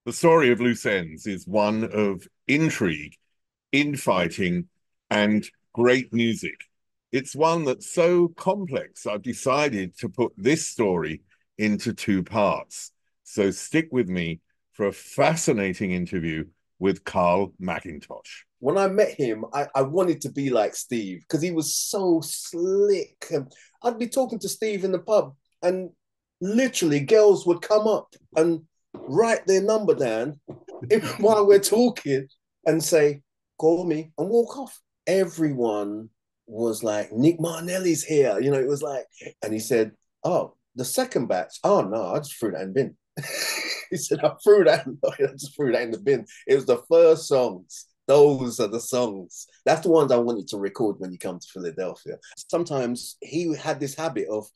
The story of Loose Ends is one of intrigue, infighting, and great music. It's one that's so complex, I've decided to put this story into two parts. So stick with me for a fascinating interview with Carl McIntosh. When I met him, I wanted to be like Steve because he was so slick. And I'd be talking to Steve in the pub, and literally girls would come up and write their number down while we're talking and say, call me, and walk off. Everyone was like, Nick Marnelli's here. It was like, and he said, oh, the second batch. Oh, no, I just threw that in the bin. He said, I just threw that in the bin. It was the first songs. Those are the songs. That's the ones I wanted to record when you come to Philadelphia. Sometimes he had this habit of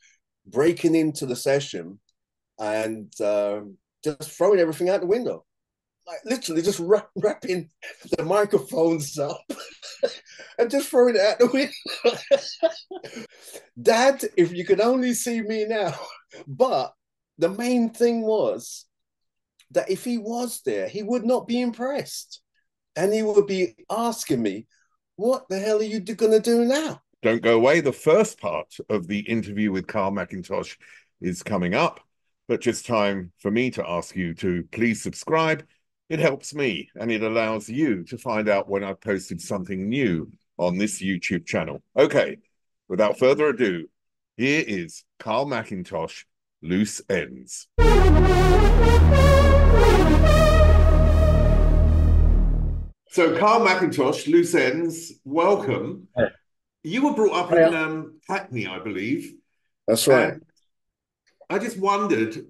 breaking into the session and just throwing everything out the window. Like literally just wrapping the microphones up and just throwing it out the window. Dad, if you could only see me now. But the main thing was that if he was there, he would not be impressed. And he would be asking me, what the hell are you going to do now? Don't go away. The first part of the interview with Carl McIntosh is coming up, but just time for me to ask you to please subscribe. It helps me and it allows you to find out when I've posted something new on this YouTube channel. Okay, without further ado, here is Carl McIntosh, Loose Ends. So, Carl McIntosh, Loose Ends, welcome. You were brought up in Hackney, I believe. That's right. And I just wondered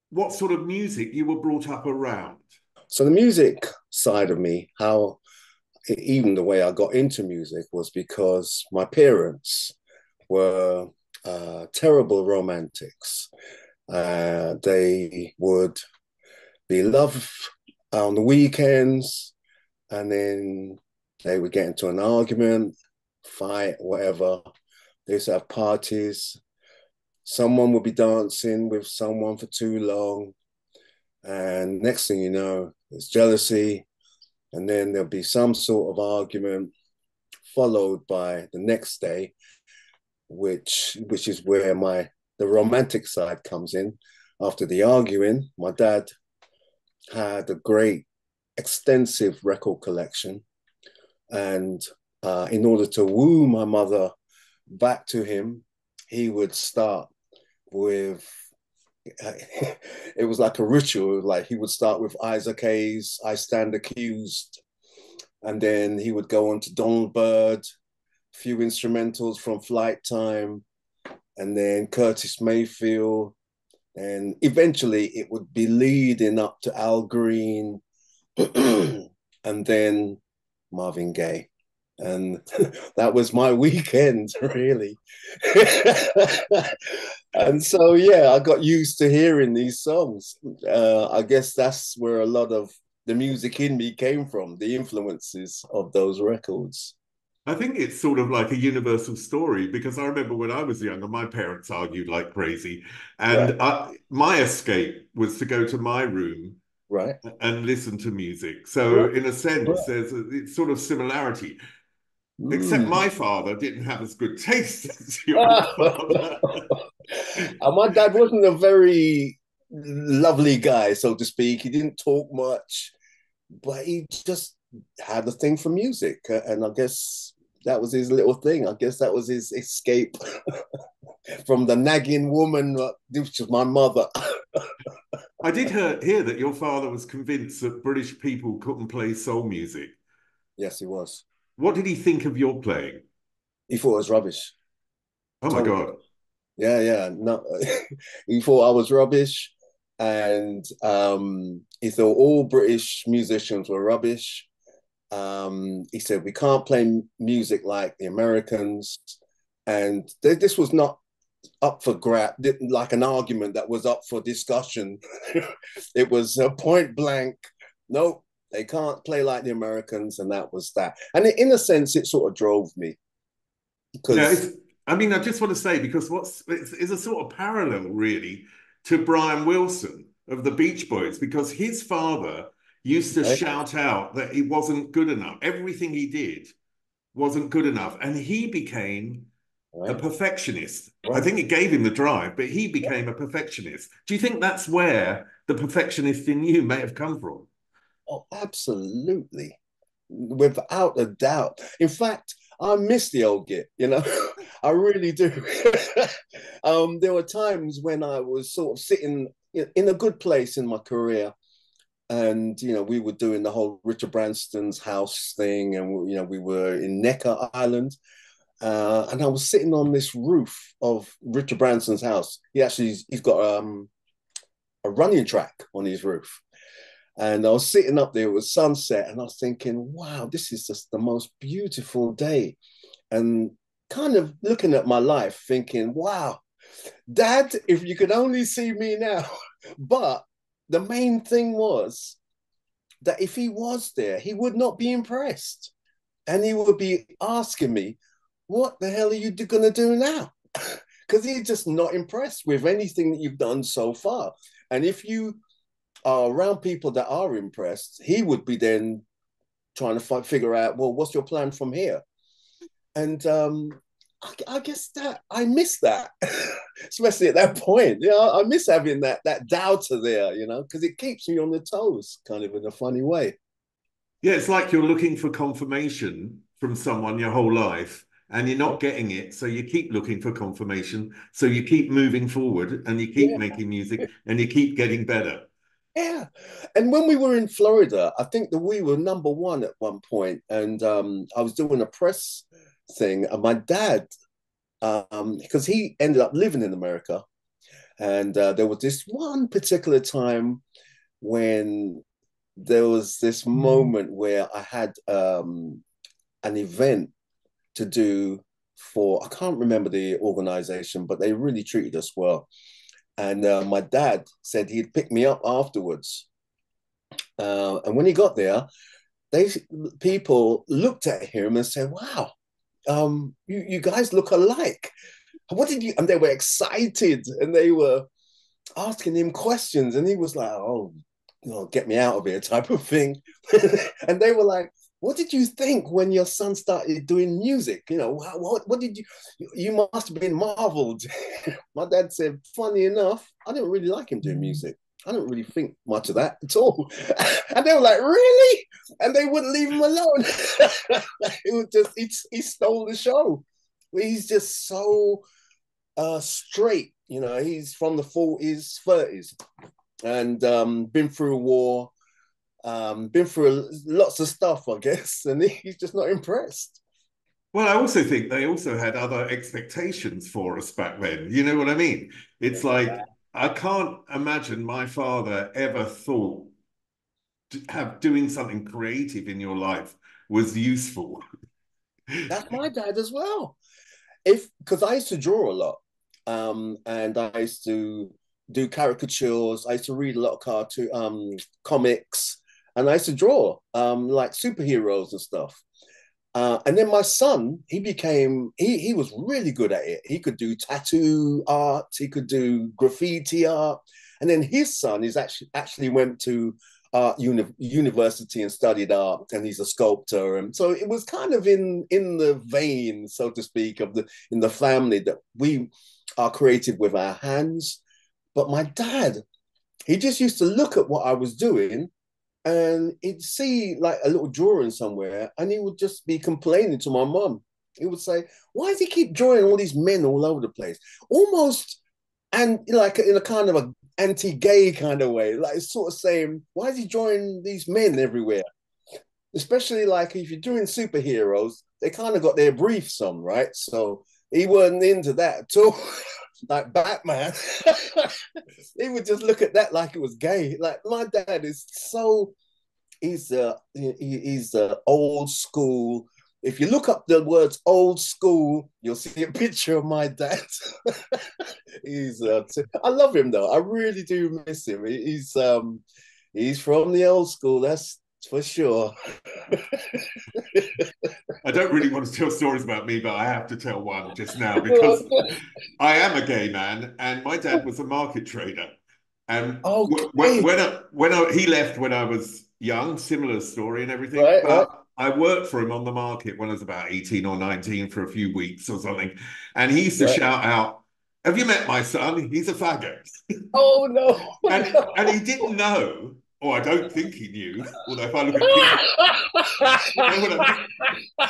what sort of music you were brought up around. So the music side of me, how even the way I got into music was because my parents were terrible romantics. They would be love on the weekends, and then they would get into an argument, fight, whatever. They used to have parties. Someone would be dancing with someone for too long. And next thing you know, it's jealousy. And then there'll be some sort of argument followed by the next day, which is where the romantic side comes in. After the arguing, my dad had a great extensive record collection. And in order to woo my mother back to him, he would start with, it was like a ritual. Like he would start with Isaac Hayes, I Stand Accused. And then he would go on to Donald Byrd, a few instrumentals from Flight Time, and then Curtis Mayfield. And eventually it would be leading up to Al Green, and then Marvin Gaye. And that was my weekend, really. And so, yeah, I got used to hearing these songs. I guess that's where a lot of the music in me came from, the influences of those records. I think it's sort of like a universal story because I remember when I was younger, my parents argued like crazy. Right, And my escape was to go to my room right, and listen to music. So, right, in a sense, right. there's a sort of similarity. Except Mm. my father didn't have as good taste as your father. And my dad wasn't a very lovely guy, so to speak. He didn't talk much, but he just had a thing for music. And I guess that was his little thing. I guess that was his escape from the nagging woman, which was my mother. I did hear that your father was convinced that British people couldn't play soul music. Yes, he was. What did he think of your playing? He thought it was rubbish. Oh my Totally. God. Yeah, yeah. No, he thought I was rubbish, and he thought all British musicians were rubbish. He said we can't play music like the Americans, and this was not up for grab, like an argument that was up for discussion. It was a point blank. Nope, they can't play like the Americans, and that was that. And in a sense, it sort of drove me Yeah, because I mean, I just want to say, because it's a sort of parallel, really, to Brian Wilson. of the Beach Boys because his father used to shout out that he wasn't good enough. Everything he did wasn't good enough. And he became a perfectionist. I think it gave him the drive, but he became a perfectionist. Do you think that's where the perfectionist in you may have come from? Oh, absolutely. Without a doubt. In fact, I miss the old Git, you know, I really do. There were times when I was sort of sitting in a good place in my career. And, you know, we were doing the whole Richard Branson's house thing. And, you know, we were in Necker Island. And I was sitting on this roof of Richard Branson's house. He's got a running track on his roof. And I was sitting up there, it was sunset, and I was thinking, wow, this is just the most beautiful day. And kind of looking at my life, thinking, wow, Dad, if you could only see me now. But the main thing was that if he was there, he would not be impressed. And he would be asking me, what the hell are you going to do now? Because he's just not impressed with anything that you've done so far. And if you are around people that are impressed, he would be then trying to figure out, well, what's your plan from here? And I guess that I miss that, especially at that point. You know, I miss having that doubter there, you know, because it keeps me on the toes, kind of in a funny way. Yeah, it's like you're looking for confirmation from someone your whole life and you're not getting it. So you keep looking for confirmation. So you keep moving forward and you keep making music and you keep getting better. Yeah. And when we were in Florida, I think that we were number one at one point, and I was doing a press thing, and my dad, because he ended up living in America, and there was this one particular time when there was this moment where I had an event to do for, I can't remember the organization, but they really treated us well. And my dad said he'd pick me up afterwards. And when he got there, people looked at him and said, "Wow, you guys look alike. What did you?" And they were excited and they were asking him questions, and he was like, "Oh, you know, get me out of here," type of thing. And they were like, "What did you think when your son started doing music? You know, what did you must have been marveled." My dad said, funny enough, I didn't really like him doing music. I didn't really think much of that at all. And they were like, really? And they wouldn't leave him alone. It was just, he stole the show. He's just so straight. You know, he's from the 40s, 30s, and been through a war, been through lots of stuff, I guess, and he's just not impressed. Well, I also think they also had other expectations for us back then. You know what I mean? It's like, I can't imagine my father ever thought doing something creative in your life was useful. That's my dad as well. If because I used to draw a lot, and I used to do caricatures. I used to read a lot of comics, and I used to draw like superheroes and stuff. And then my son, he was really good at it. He could do tattoo art, he could do graffiti art, and then his son is actually went to university and studied art, and he's a sculptor. And so it was kind of in the vein, so to speak, of the in the family that we are creative with our hands. But my dad, he just used to look at what I was doing and he'd see like a little drawing somewhere and he would just be complaining to my mum. He would say, why does he keep drawing all these men all over the place? Almost, and like in a kind of a anti-gay kind of way, like it's sort of saying, why is he drawing these men everywhere? Especially like if you're doing superheroes, they kind of got their briefs on, right? So he wasn't into that at all. Like Batman, he would just look at that like it was gay. Like my dad is so he's old school. If you look up the words old school, you'll see a picture of my dad. I love him though. I really do miss him. He's from the old school. That's for sure. I don't really want to tell stories about me, but I have to tell one just now because I am a gay man and my dad was a market trader. And Okay. he left when I was young, similar story and everything. Right, right, But I worked for him on the market when I was about 18 or 19 for a few weeks or something. And he used to right. shout out, "Have you met my son? He's a faggot." Oh no. And he didn't know, or I don't think he knew, although if I look at pictures, you know what I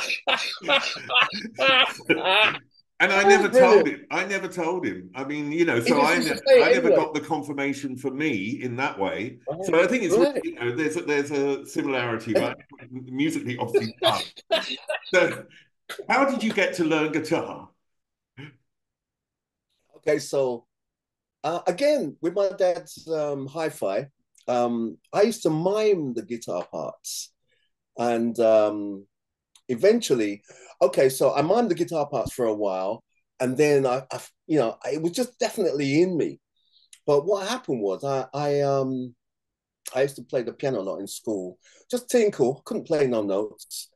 mean? And I That's never told brilliant. him. I never told him. I mean, you know, He so just used to say I it never anyway. got the confirmation for me in that way. Right, So I think it's really, right. you know, there's a similarity, right? Musically, obviously. So, how did you get to learn guitar? Okay, so again, with my dad's hi-fi, I used to mime the guitar parts, and eventually, okay, so I mimed the guitar parts for a while, and then it was just definitely in me. But what happened was I used to play the piano a lot in school, just tinkle, couldn't play no notes,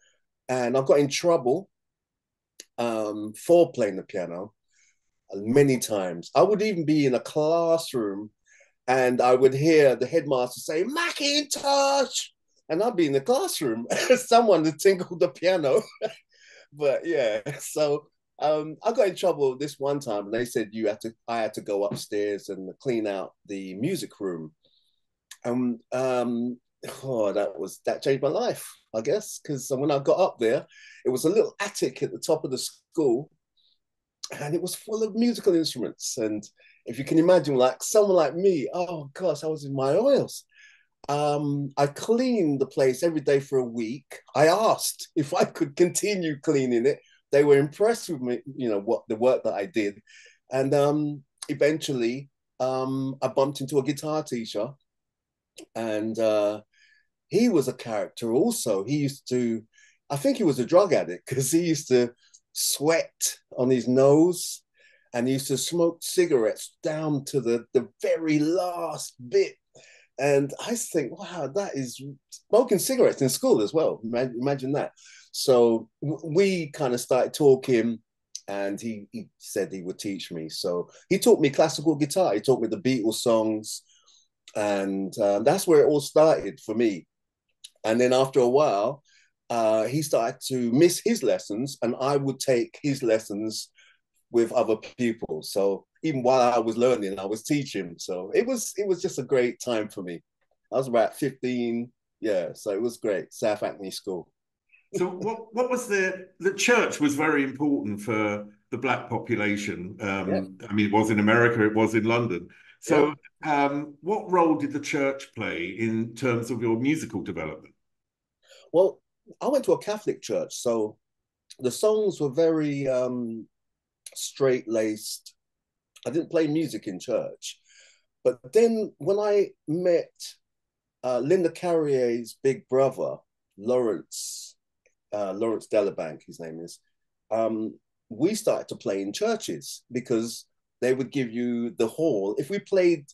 and I got in trouble for playing the piano many times. I would even be in a classroom and I would hear the headmaster say, "McIntosh!" And I'd be in the classroom, someone to tinkle the piano. But yeah, so I got in trouble this one time, and they said I had to go upstairs and clean out the music room. And oh, that changed my life, I guess, because when I got up there, it was a little attic at the top of the school, and it was full of musical instruments. And if you can imagine, like someone like me, oh gosh, I was in my oils. I cleaned the place every day for a week. I asked if I could continue cleaning it. They were impressed with me, what the work that I did. And eventually, I bumped into a guitar teacher, and he was a character also. He used to, I think he was a drug addict because he used to sweat on his nose and he used to smoke cigarettes down to the very last bit. And I think, wow, that is smoking cigarettes in school as well. Imagine that. So we kind of started talking, and he said he would teach me. So he taught me classical guitar. He taught me the Beatles songs, and that's where it all started for me. And then after a while, he started to miss his lessons, and I would take his lessons with other people. So even while I was learning, I was teaching. So it was just a great time for me. I was about 15, yeah. So it was great. South Hackney School. So what was the church was very important for the black population. Yeah, I mean, it was in America, it was in London. yeah. So what role did the church play in terms of your musical development? Well, I went to a Catholic church, so the songs were very straight laced. I didn't play music in church, but then when I met Linda Carrier's big brother, Lawrence, Lawrence Delabank, his name is, um, we started to play in churches because they would give you the hall. If we played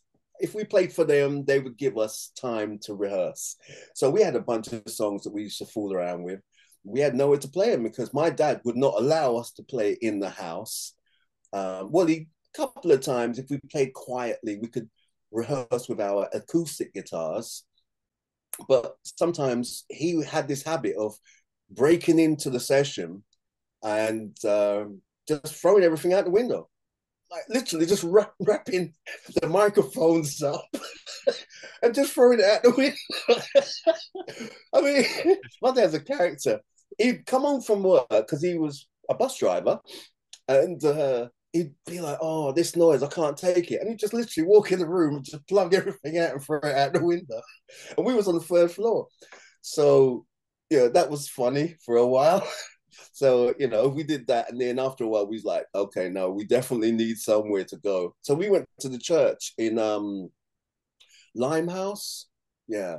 for them, they would give us time to rehearse. So we had a bunch of songs that we used to fool around with. We had nowhere to play them because my dad would not allow us to play in the house. Well, a couple of times, if we played quietly, we could rehearse with our acoustic guitars. But sometimes he had this habit of breaking into the session and just throwing everything out the window, like literally just wrapping the microphones up and just throwing it out the window. I mean, my dad's a character. He'd come home from work because he was a bus driver, and he'd be like, "Oh, this noise, I can't take it," and he'd just literally walk in the room and just plug everything out and throw it out the window. And we was on the third floor, so yeah, that was funny for a while. So, we did that. And then after a while, we was like, okay, no, we definitely need somewhere to go. So we went to the church in Limehouse. Yeah.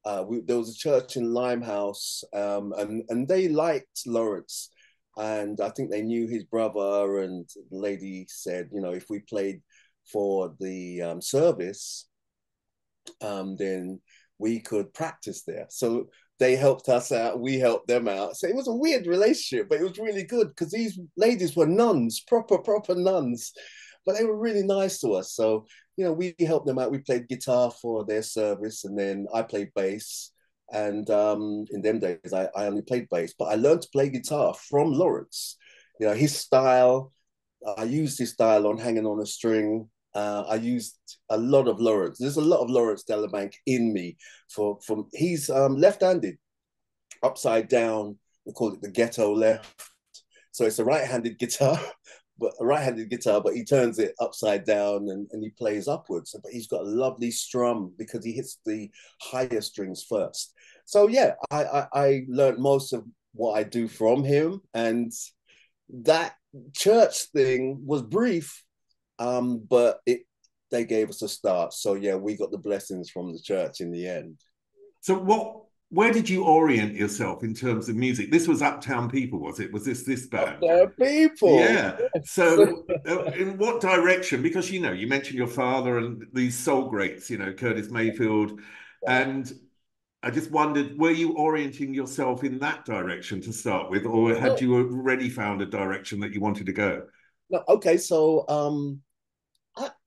There was a church in Limehouse, and they liked Lawrence. And I think they knew his brother. And the lady said, if we played for the service, then we could practice there. So they helped us out, we helped them out. So it was a weird relationship, but it was really good because these ladies were nuns, proper nuns. but they were really nice to us. So, you know, we helped them out. We played guitar for their service, and then I played bass. And in them days, I only played bass, but I learned to play guitar from Lawrence. You know, his style, I used his style on Hanging on a String. I used a lot of Lawrence. There's a lot of Lawrence Delabank in me. He's left-handed, upside down. We call it the ghetto left. So it's a right-handed guitar, but he turns it upside down and he plays upwards. But he's got a lovely strum because he hits the higher strings first. So yeah, I learned most of what I do from him, and that church thing was brief, but they gave us a start. So yeah, we got the blessings from the church in the end. So where did you orient yourself in terms of music? This was Uptown People, was it? Was this band? Uptown People. Yeah. So in what direction? Because, you know, you mentioned your father and these soul greats, you know, Curtis Mayfield. And I just wondered, were you orienting yourself in that direction to start with, or had you already found a direction that you wanted to go? No, okay, so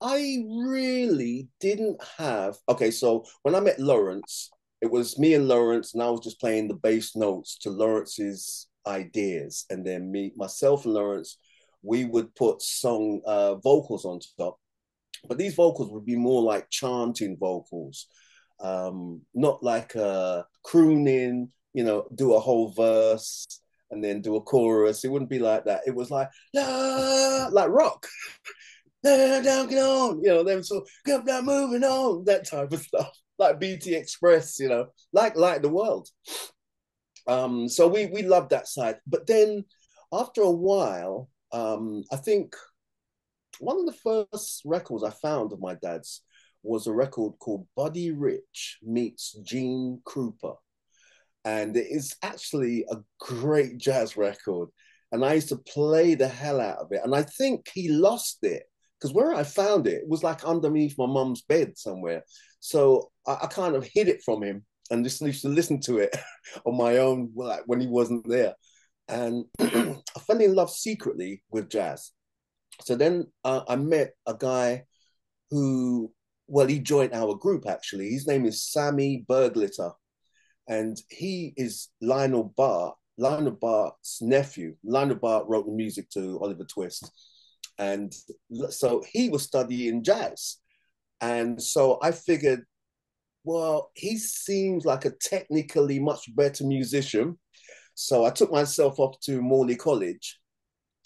I really didn't have. Okay, so when I met Lawrence, it was me and Lawrence, and I was just playing the bass notes to Lawrence's ideas, and then myself and Lawrence, we would put vocals on top, but these vocals would be more like chanting vocals, not like crooning. You know, do a whole verse and then do a chorus. It wouldn't be like that. It was like like rock. Down, get on, you know, them so kept that moving on, that type of stuff, like BT Express, you know, like the world. So we loved that side, but then after a while, I think one of the first records I found of my dad's was a record called Buddy Rich meets Gene Krupa, and it is actually a great jazz record. And I used to play the hell out of it, and I think he lost it because where I found it, it was like underneath my mum's bed somewhere. So I kind of hid it from him and just used to listen to it on my own, like when he wasn't there. And I fell in love secretly with jazz. So then I met a guy who, well, he joined our group actually. His name is Sammy Berglitter, and he is Lionel Bart's nephew. Lionel Bart wrote the music to Oliver Twist. And so he was studying jazz. And so I figured, well, he seems like a technically much better musician. So I took myself off to Morley College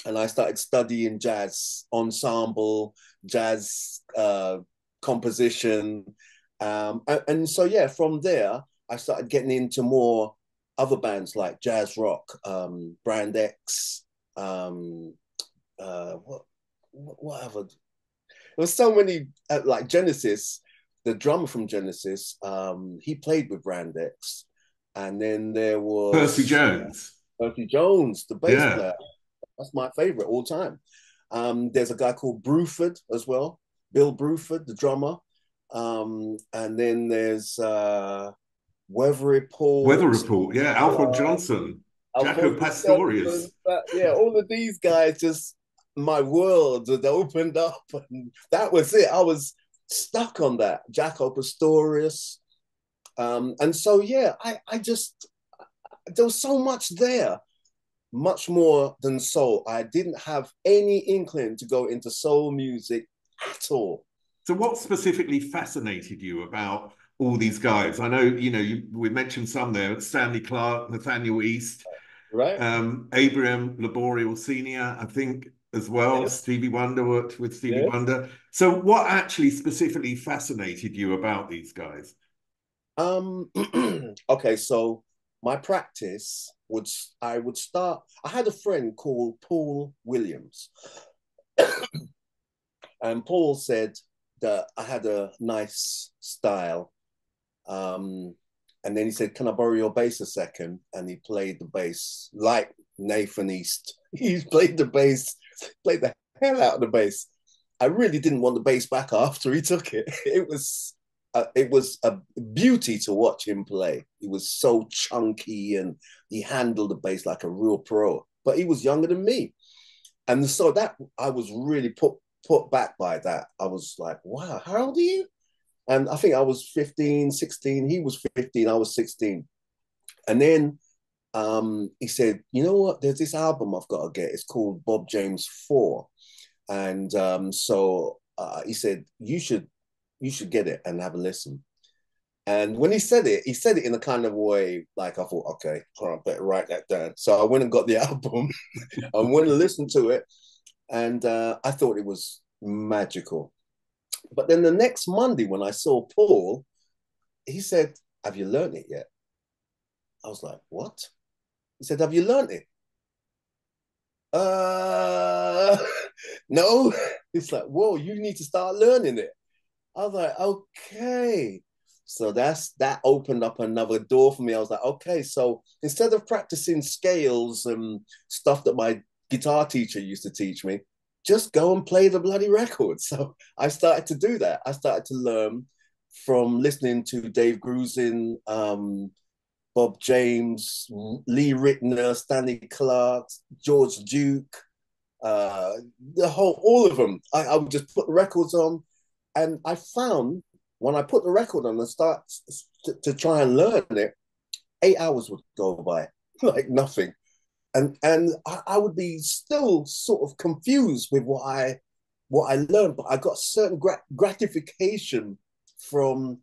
and I started studying jazz ensemble, jazz composition. And so, yeah, from there, I started getting into more other bands like jazz rock, Brand X, whatever. There was so many, like Genesis, the drummer from Genesis, he played with Brand X. And then there was Percy Jones. Percy Jones, the bass player. That's my favorite all time. There's a guy called Bruford as well, Bill Bruford, the drummer. And then there's Weather Report. Weather Report, yeah. Alfred Johnson, Jaco Pastorius. Yeah, all of these guys, just my world had opened up, and that was it. I was stuck on that. Jaco Pastorius. And so, yeah, I just, there was so much there, much more than soul. I didn't have any inkling to go into soul music at all. So what specifically fascinated you about all these guys? I know, you know, we mentioned some there, Stanley Clarke, Nathaniel East, right? Abraham Laboriel Sr., I think, as well. Yeah. Stevie Wonder worked with Stevie Wonder. So what actually specifically fascinated you about these guys? Okay, so my practice I would start. I had a friend called Paul Williams, and Paul said that I had a nice style. And then he said, "Can I borrow your bass a second?" And he played the bass like Nathan East. He played the bass, played the hell out of the bass. I really didn't want the bass back after he took it. It was a beauty to watch him play. He was so chunky and he handled the bass like a real pro. But he was younger than me, and so that I was really put put back by that. I was like, wow, how old are you? And I think I was 15, 16. He was 15, I was 16. And then he said, you know what? There's this album I've got to get. It's called Bob James 4. And he said, you should get it and have a listen. And when he said it in a kind of way, like I thought, okay, all right, better write that down. So I went and got the album. I went and listened to it. And I thought it was magical. But then the next Monday, when I saw Paul, he said, have you learned it yet? I was like, what? He said, have you learned it? Uh, no. It's like, whoa, you need to start learning it. I was like, okay. So that opened up another door for me. I was like, okay, so instead of practicing scales and stuff that my guitar teacher used to teach me, just go and play the bloody record. So I started to do that. I started to learn from listening to Dave Grusin, Bob James, Lee Ritner, Stanley Clark, George Duke, all of them. I would just put the records on, and I found when I put the record on and start to try and learn it, 8 hours would go by like nothing, and I would be still sort of confused with what I learned, but I got certain gratification from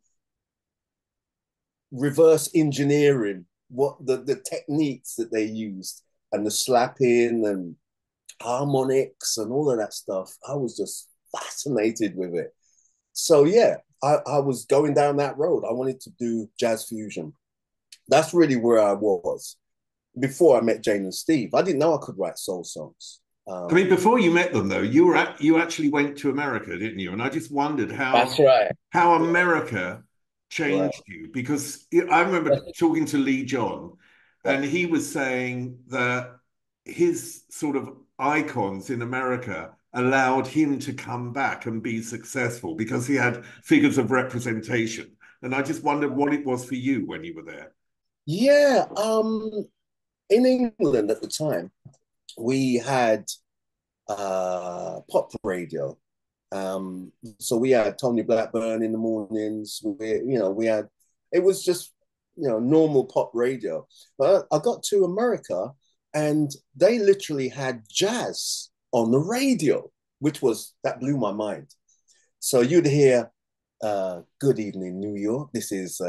reverse engineering what the techniques that they used and the slapping and harmonics and all of that stuff. I was just fascinated with it. So yeah, I was going down that road. I wanted to do jazz fusion. That's really where I was before I met Jane and Steve. I didn't know I could write soul songs. I mean, before you met them, though, you actually went to America, didn't you? And I just wondered That's right. how America Right. changed you, because I remember talking to Lee John, and he was saying that his sort of icons in America allowed him to come back and be successful because he had figures of representation. And I just wondered what it was for you when you were there. Yeah. In England at the time, we had pop radio. So we had Tony Blackburn in the mornings. We had, it was just, normal pop radio. But I got to America and they literally had jazz on the radio, that blew my mind. So you'd hear, good evening, New York. This is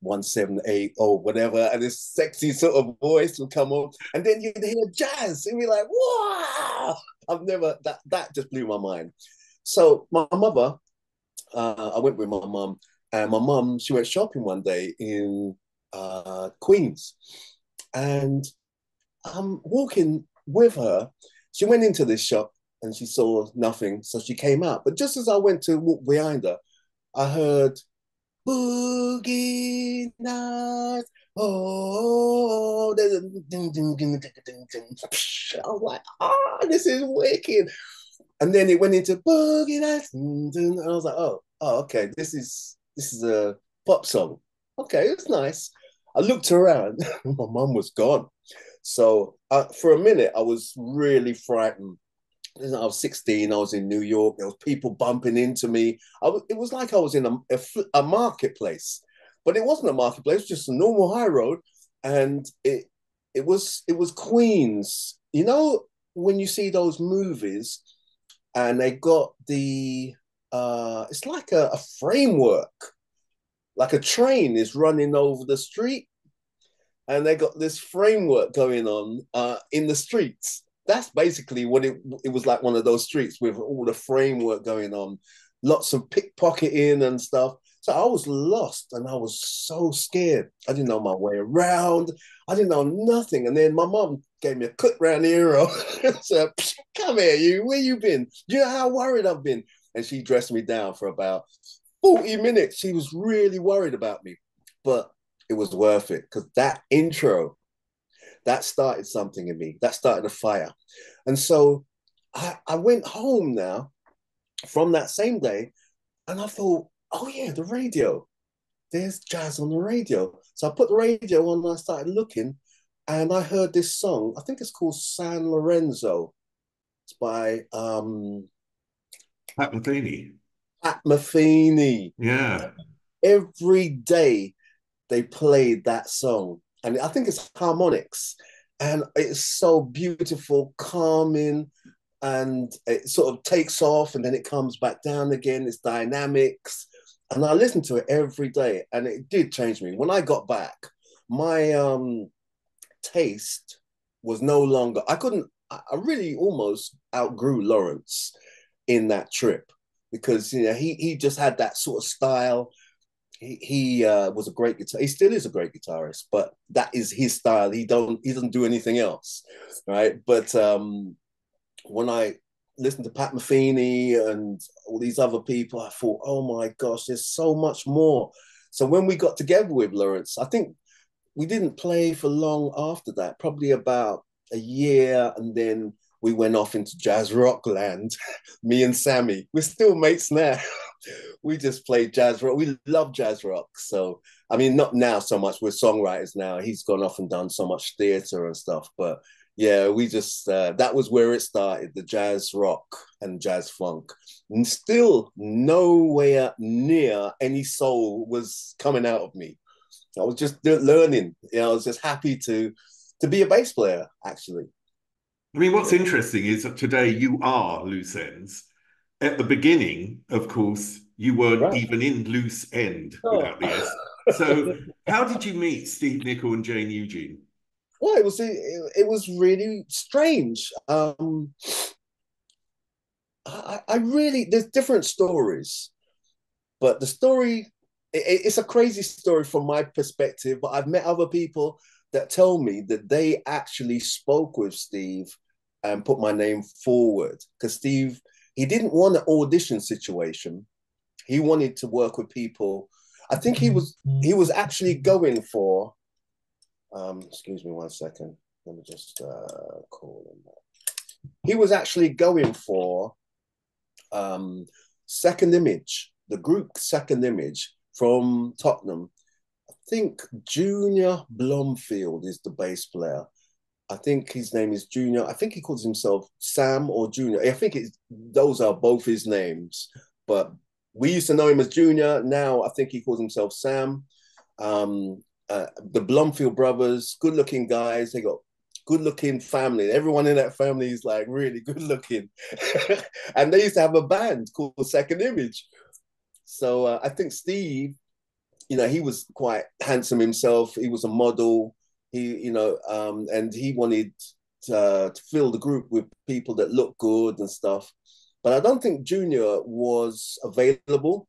178 or whatever, and this sexy sort of voice would come on, and then you'd hear jazz, and we're like, wow! I've never that just blew my mind. So my mother, I went with my mum, and my mum, she went shopping one day in Queens, and I'm walking with her. She went into this shop and she saw nothing, so she came out. But just as I went to walk behind her, I heard Boogie Nights. Oh, I was like, this is wicked. And then it went into Boogie Nights. And I was like, okay, this is a pop song. Okay, it's nice. I looked around, my mum was gone. So for a minute, I was really frightened. I was 16. I was in New York. There was people bumping into me. It was like I was in a marketplace, but it wasn't a marketplace. It was just a normal high road, and it was Queens. You know, when you see those movies, and they got it's like a framework, like a train is running over the street, and they got this framework going on in the streets. That's basically what it was like, one of those streets with all the framework going on, lots of pickpocketing and stuff. So I was lost and I was so scared. I didn't know my way around. I didn't know nothing. And then my mom gave me a cut round the ear. Said, come here, you. Where you been? You know how worried I've been? And she dressed me down for about 40 minutes. She was really worried about me. But it was worth it, because that intro, that started something in me. That started a fire. And so I went home now from that same day, and I thought, oh yeah, the radio. There's jazz on the radio. So I put the radio on and I started looking, and I heard this song. I think it's called San Lorenzo. It's by Pat Metheny. Pat Metheny. Yeah. Every day they played that song. And I think it's harmonics. And it's so beautiful, calming, and it sort of takes off and then it comes back down again. It's dynamics. And I listened to it every day and it did change me. When I got back, my taste was no longer, I really almost outgrew Lawrence in that trip because, you know, he just had that sort of style. He was a great guitar. He still is a great guitarist, but that is his style. He doesn't do anything else, right? But when I listened to Pat Metheny and all these other people, I thought, oh my gosh, there's so much more. So when we got together with Lawrence, I think we didn't play for long after that, probably about a year, and then we went off into jazz rock land. Me and Sammy, we're still mates now. We just play jazz rock. We love jazz rock. So, I mean, not now so much. We're songwriters now. He's gone off and done so much theater and stuff. But yeah, we just, that was where it started, the jazz rock and jazz funk. And still nowhere near any soul was coming out of me. I was just learning. You know, I was just happy to be a bass player, actually. I mean, what's interesting is that today you are loose ends. At the beginning, of course, you weren't Right. even in loose end Oh. without the S. So, how did you meet Steve Nichol and Jane Eugene? Well, it was really strange. I really, there's different stories, but the story, it's a crazy story from my perspective. But I've met other people that tell me that they actually spoke with Steve and put my name forward because Steve, he didn't want an audition situation. He wanted to work with people. I think he was actually going for. Excuse me 1 second. Let me just call him. He was actually going for Second Image, the group Second Image from Tottenham. I think Junior Blomfield is the bass player. I think his name is Junior. I think he calls himself Sam or Junior. I think those are both his names, but we used to know him as Junior. Now I think he calls himself Sam. The Blomfield brothers, good-looking guys. They got good-looking family. Everyone in that family is like really good-looking, and they used to have a band called Second Image. So I think Steve, you know, he was quite handsome himself. He was a model. And he wanted to fill the group with people that look good and stuff. But I don't think Junior was available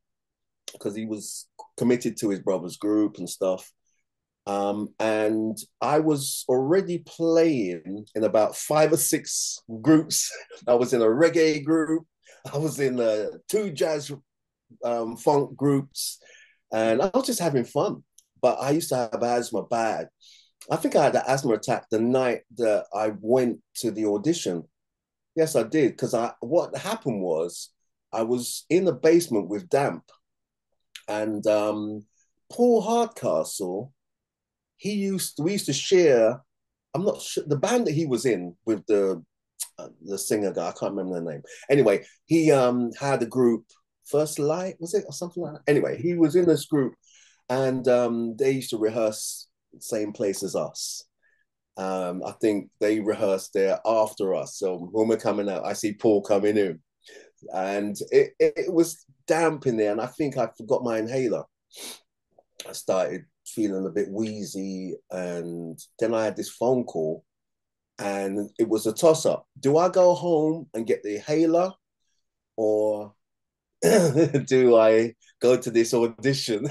because he was committed to his brother's group and stuff. And I was already playing in about 5 or 6 groups. I was in a reggae group. I was in two jazz funk groups, and I was just having fun. But I used to have asthma bad. I think I had an asthma attack the night that I went to the audition. Yes, I did. Because what happened was I was in the basement with damp, and Paul Hardcastle, we used to share. I'm not sure the band that he was in with the singer guy. I can't remember the name. Anyway, he had a group, First Light, was it, or something like that? Anyway, he was in this group, and they used to rehearse same place as us. I think they rehearsed there after us. So when we're coming out, I see Paul coming in, and it was damp in there, and I think I forgot my inhaler. I started feeling a bit wheezy, and then I had this phone call, and it was a toss-up. Do I go home and get the inhaler, or do I go to this audition?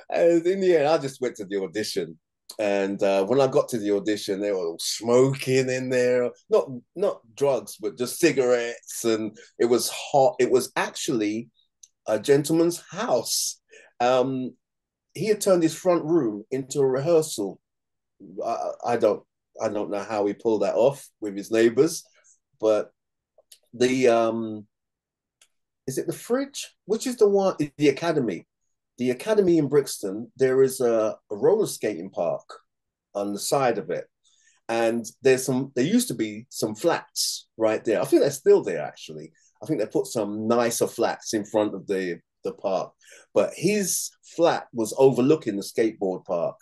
And in the end, I just went to the audition. And when I got to the audition, they were all smoking in there, not drugs, but just cigarettes, and it was hot. It was actually a gentleman's house. He had turned his front room into a rehearsal. I don't know how he pulled that off with his neighbors, but the is it the Fridge? Which is the one? The Academy. The Academy in Brixton. There is a roller skating park on the side of it, and there used to be some flats right there. I think they're still there actually. I think they put some nicer flats in front of the park, but his flat was overlooking the skateboard park,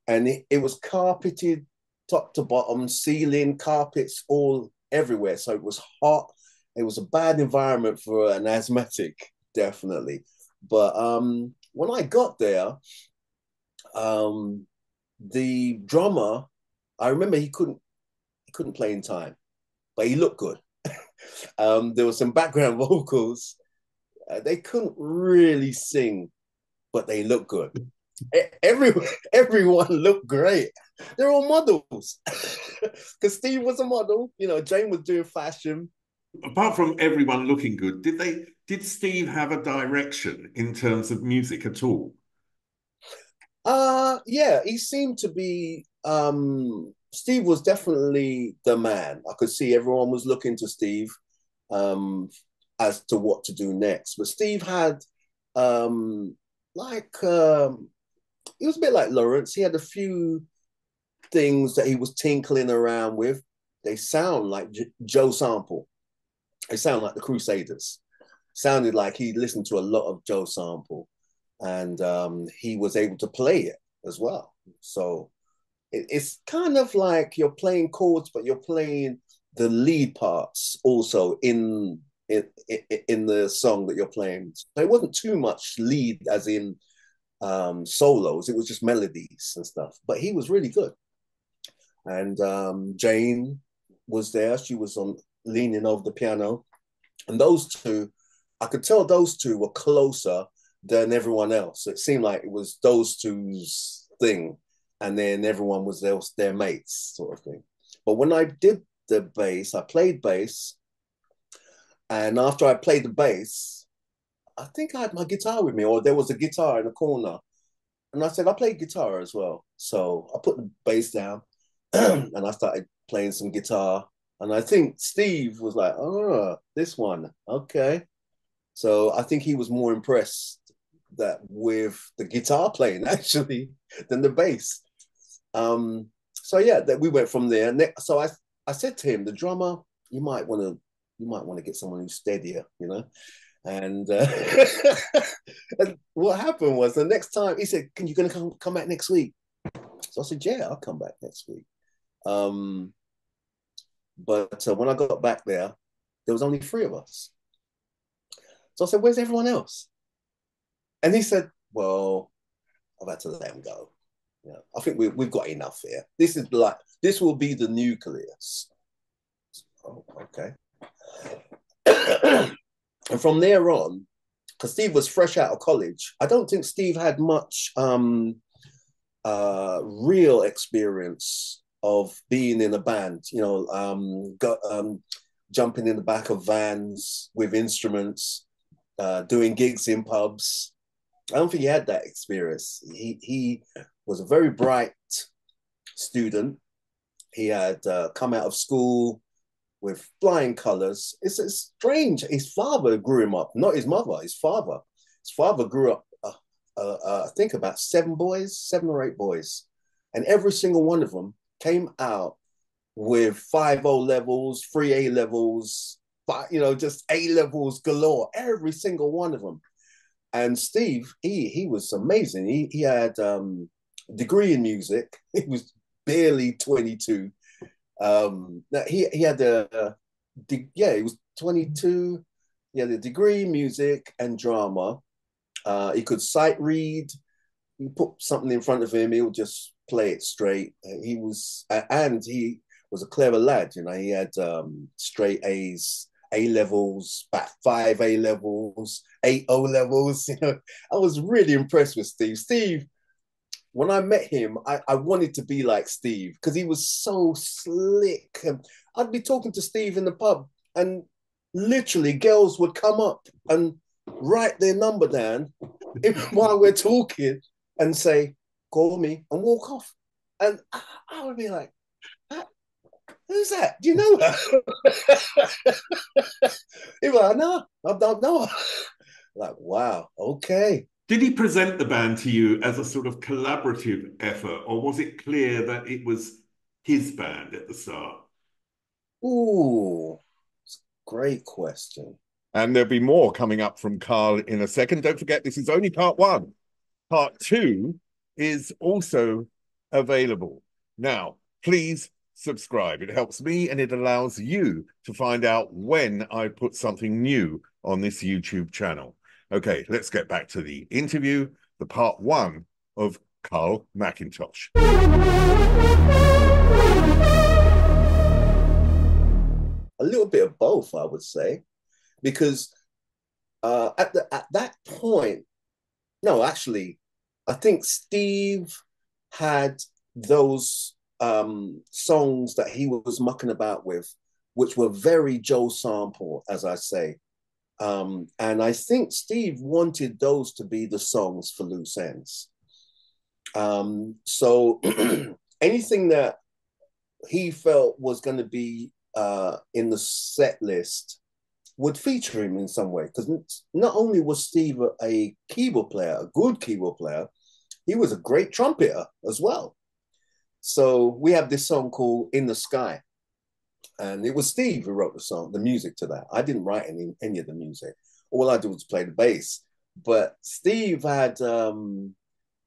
and it was carpeted top to bottom, ceiling, carpets all everywhere. So it was hot. It was a bad environment for an asthmatic, definitely. But when I got there, the drummer, I remember he couldn't play in time, but he looked good. There was some background vocals. They couldn't really sing, but they looked good. Everyone looked great. They're all models. Because Steve was a model, Jane was doing fashion. Apart from everyone looking good, did Steve have a direction in terms of music at all? Yeah, he seemed to be Steve was definitely the man. I could see everyone was looking to Steve as to what to do next. But Steve had like he was a bit like Lawrence. He had a few things that he was tinkling around with. They sound like Joe Sample. They sound like the Crusaders. Sounded like he listened to a lot of Joe Sample, and he was able to play it as well. So it's kind of like you're playing chords, but you're playing the lead parts also in the song that you're playing. So it wasn't too much lead, as in solos. It was just melodies and stuff. But he was really good. And Jane was there. She was leaning over the piano, and those two, I could tell those two were closer than everyone else. It seemed like it was those two's thing, and then everyone was their mates, sort of thing. But when I did the bass, I played bass, and after I played the bass, I think I had my guitar with me, or there was a guitar in the corner, and I said I played guitar as well. So I put the bass down, and I started playing some guitar. And I think Steve was like, "Oh, this one, okay." So I think he was more impressed with the guitar playing actually than the bass. So yeah, that we went from there. So I said to him, the drummer, you might want to get someone who's steadier, And, and what happened was the next time he said, "Can you gonna come back next week?" So I said, "Yeah, I'll come back next week." But when I got back there was only three of us. So I said, "Where's everyone else?" And he said, "Well, I've had to let them go. I think we've got enough here. This will be the nucleus." Oh, okay. And from there on, because Steve was fresh out of college, I don't think Steve had much real experience of being in a band, jumping in the back of vans with instruments, doing gigs in pubs. I don't think he had that experience. He was a very bright student. He had come out of school with flying colors. It's strange. His father grew him up, not his mother, his father. His father grew up, I think, about 7 or 8 boys. And every single one of them came out with 5.0 levels, 3 A levels, just A levels galore, every single one of them. And Steve, he was amazing. He had a degree in music. He was barely 22. He had he was 22. He had a degree in music and drama. He could sight read. You put something in front of him, he would just play it straight. He was a clever lad. He had straight A's, A levels, about 5 A levels, 8 O levels. I was really impressed with Steve. Steve, when I met him, I wanted to be like Steve because he was so slick. And I'd be talking to Steve in the pub, and literally girls would come up and write their number down while we're talking and say, "Call me," and walk off. And I would be like, "Who's that? Do you know her?" He was like, "No, I don't know her." Like, wow, okay. Did he present the band to you as a sort of collaborative effort, or was it clear that it was his band at the start? Ooh, Great question. And there'll be more coming up from Carl in a second. Don't forget, this is only part one. Part two is also available. Now, please subscribe. It helps me and it allows you to find out when I put something new on this YouTube channel. Okay, let's get back to the interview, the part one of Carl McIntosh. A little bit of both, I would say, because at that point, no, actually, I think Steve had those songs that he was mucking about with, which were very Joe sample, as I say. And I think Steve wanted those to be the songs for Loose Ends. So anything that he felt was going to be in the set list would feature him in some way, because not only was Steve a keyboard player, a good keyboard player, he was a great trumpeter as well. So we have this song called In the Sky, and it was Steve who wrote the song, the music to that. I didn't write any of the music. All I did was play the bass. But Steve had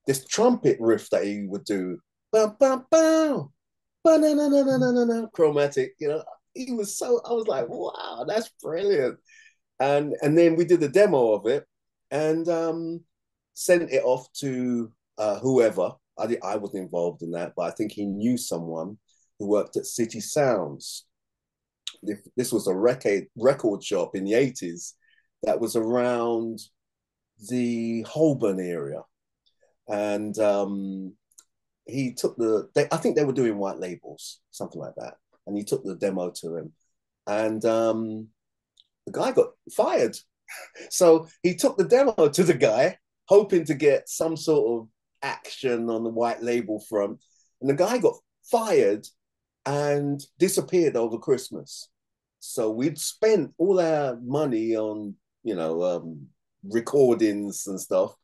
this trumpet riff that he would do, bam, bam, bam, chromatic, you know. He was so, I was like, wow, that's brilliant. And then we did the demo of it and sent it off to whoever. I wasn't involved in that, but I think he knew someone who worked at City Sounds. This was a record shop in the 80s that was around the Holborn area. And he took I think they were doing white labels, something like that. And he took the demo to him. And the guy got fired. So he took the demo to the guy, hoping to get some sort of action on the white label front. And the guy got fired and disappeared over Christmas. So we'd spent all our money on, you know, recordings and stuff.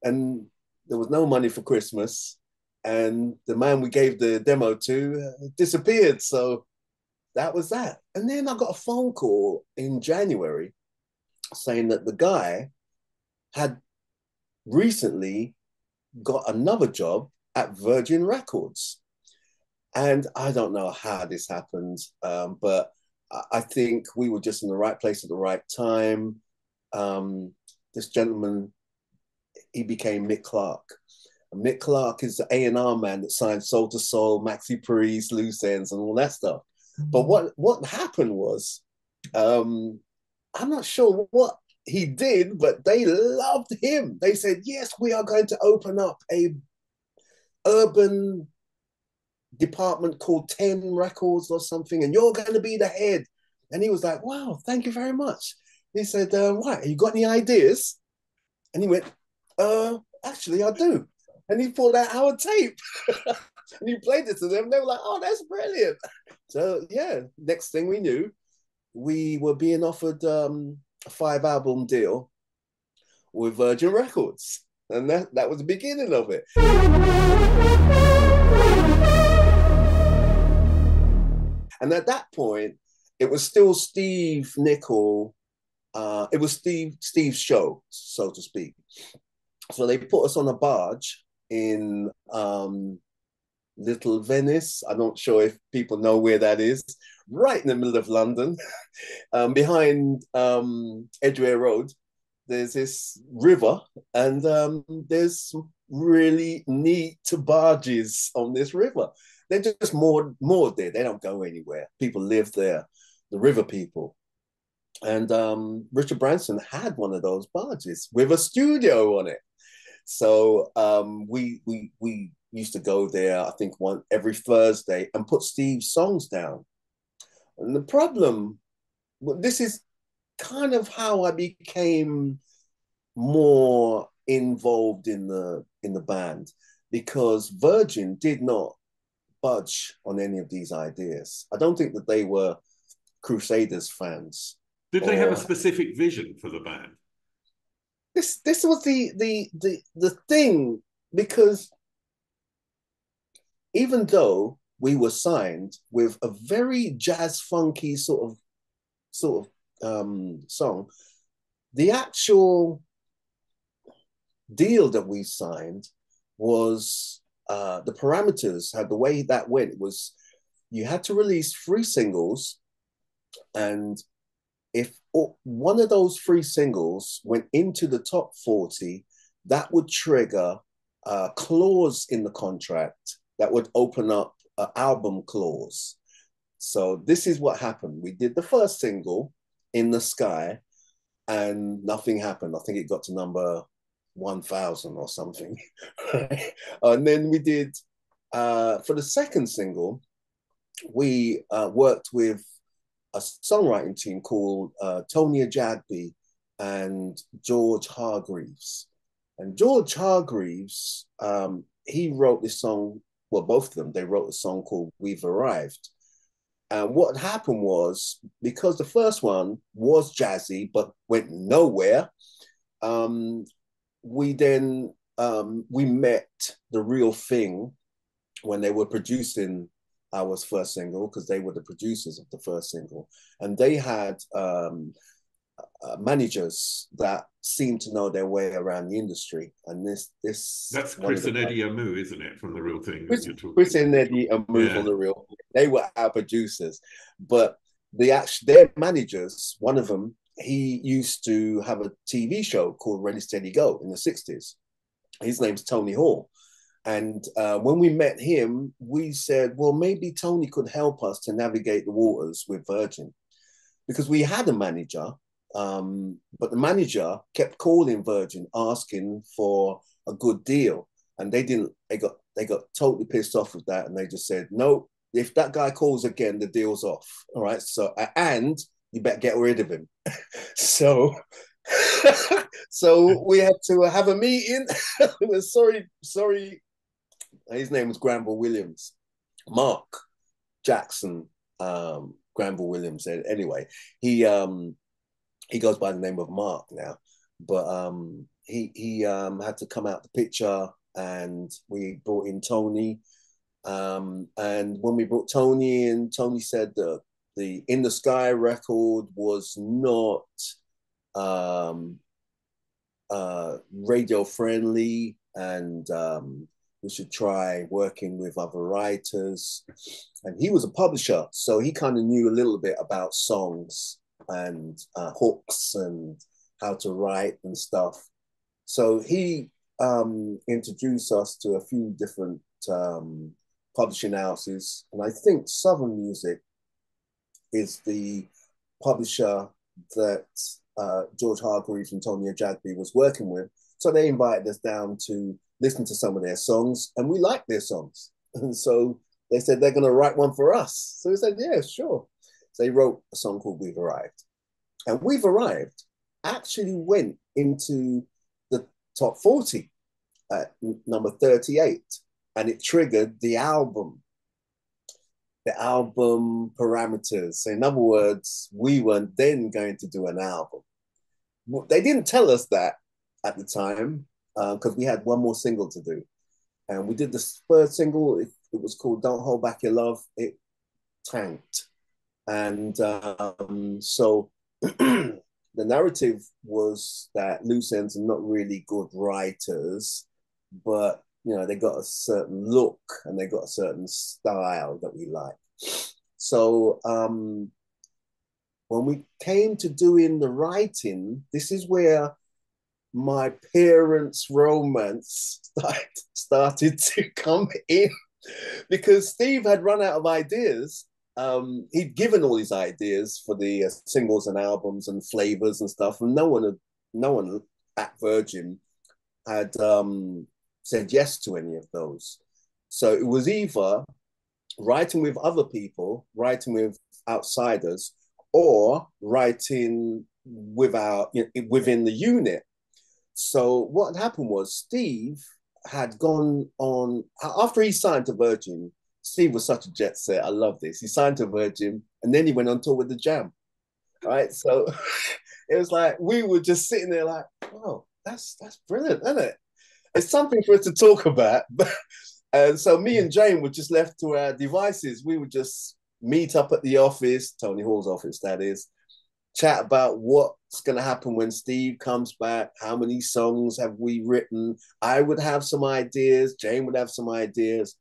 And there was no money for Christmas. And the man we gave the demo to disappeared. So that was that. And then I got a phone call in January saying that the guy had recently got another job at Virgin Records. And I don't know how this happened, but I think we were just in the right place at the right time. This gentleman, he became Mick Clark. Mick Clark is the A&R man that signed Soul to Soul, Maxi Priest, Loose Ends, and all that stuff. But what happened was, I'm not sure what he did, but they loved him. They said, yes, we are going to open up a urban department called 10 Records or something, and you're going to be the head. And he was like, wow, thank you very much. He said, right, you got any ideas? And he went, actually, I do. And he pulled out our tape and he played it to them. They were like, oh, that's brilliant. So yeah, next thing we knew, we were being offered a 5-album deal with Virgin Records. And that was the beginning of it. And at that point, it was still Steve, Nichol. It was Steve's show, so to speak. So they put us on a barge in Little Venice. I'm not sure if people know where that is. Right in the middle of London, behind Edgware Road. There's this river, and there's really neat barges on this river. They're just moored there. They don't go anywhere. People live there, the river people. And Richard Branson had one of those barges with a studio on it. So we used to go there, I think, every Thursday and put Steve's songs down. And the problem, this is kind of how I became more involved in the band, because Virgin did not budge on any of these ideas. I don't think that they were Crusaders fans. Did they have a specific vision for the band? This was the thing, because even though we were signed with a very jazz funky sort of sort of song. The actual deal that we signed was the parameters, had the way that went was you had to release 3 singles, and if one of those 3 singles went into the top 40, that would trigger a clause in the contract that would open up an album clause. So this is what happened. We did the first single, In the Sky, and nothing happened. I think it got to number 1,000 or something. And then we did, for the second single, we worked with a songwriting team called Tony Ajagbe and George Hargreaves. And George Hargreaves, he wrote this song, well, both of them, they wrote a song called We've Arrived. And what happened was, because the first one was jazzy but went nowhere, we then we met The Real Thing when they were producing our first single, because they were the producers of the first single, and they had managers that seemed to know their way around the industry. And that's Chris and Eddie Amu, isn't it, from The Real Thing? Chris and Eddie Amu from The Real Thing. They were our producers, but their managers, one of them, he used to have a TV show called Ready Steady Go in the 60s. His name's Tony Hall. And when we met him, we said, well, maybe Tony could help us to navigate the waters with Virgin, because we had a manager, but the manager kept calling Virgin asking for a good deal, and they got totally pissed off with that, and they just said, no, if that guy calls again, the deal's off. All right, so and you better get rid of him. So so we had to have a meeting. sorry. His name was Granville Williams. Mark Jackson, Granville Williams. Anyway, he goes by the name of Mark now, but he had to come out the picture, and we brought in Tony. And when we brought Tony in, Tony said that the In the Sky record was not radio friendly, and we should try working with other writers. And he was a publisher, so he kind of knew a little bit about songs and hooks and how to write and stuff. So he introduced us to a few different publishing houses, and I think Southern Music is the publisher that George Hargreaves and Tony Ajagbe was working with. So they invited us down to listen to some of their songs, and we liked their songs. And so they said they're going to write one for us. So we said, yeah, sure. So they wrote a song called We've Arrived. And We've Arrived actually went into the top 40 at number 38. And it triggered the album parameters. So in other words, we weren't then going to do an album. They didn't tell us that at the time, because we had one more single to do. And we did the first single. It was called Don't Hold Back Your Love. It tanked. And so the narrative was that Loose Ends are not really good writers, but they got a certain look and they got a certain style that we like. So when we came to doing the writing, this is where my parents' romance started to come in, because Steve had run out of ideas. He'd given all his ideas for the singles and albums and flavors and stuff, and no one at Virgin had said yes to any of those. So it was either writing with other people, writing with outsiders, or writing within the unit. So what happened was Steve had gone on, after he signed to Virgin. Steve was such a jet set. I love this. He signed to Virgin, and then he went on tour with the Jam. Right? So it was like we were just sitting there like, oh, that's brilliant, isn't it? It's something for us to talk about. And so me and Jane were just left to our devices. We would just meet up at the office, Tony Hall's office, that is, chat about what's going to happen when Steve comes back. How many songs have we written? I would have some ideas. Jane would have some ideas.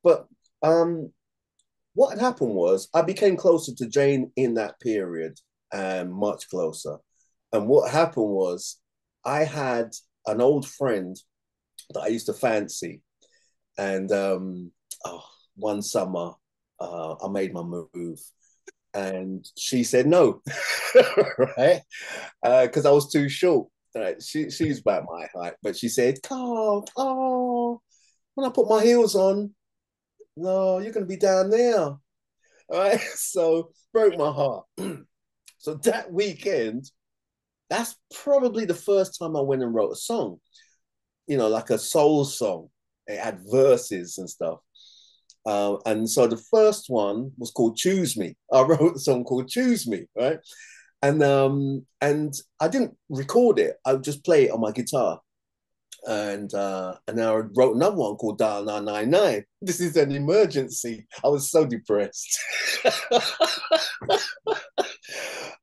But what had happened was I became closer to Jane in that period and much closer. And what happened was I had an old friend that I used to fancy. And one summer, I made my move. And she said no, right? Because I was too short. Right? She's about my height, but she said, Carl, oh, when I put my heels on, no, you're going to be down there. All right. So broke my heart. So that weekend, that's probably the first time I went and wrote a song, you know, like a soul song. It had verses and stuff. And so the first one was called Choose Me. I wrote a song called Choose Me, right? And I didn't record it. I would just play it on my guitar. And I wrote another one called Dial 999. This is an emergency. I was so depressed.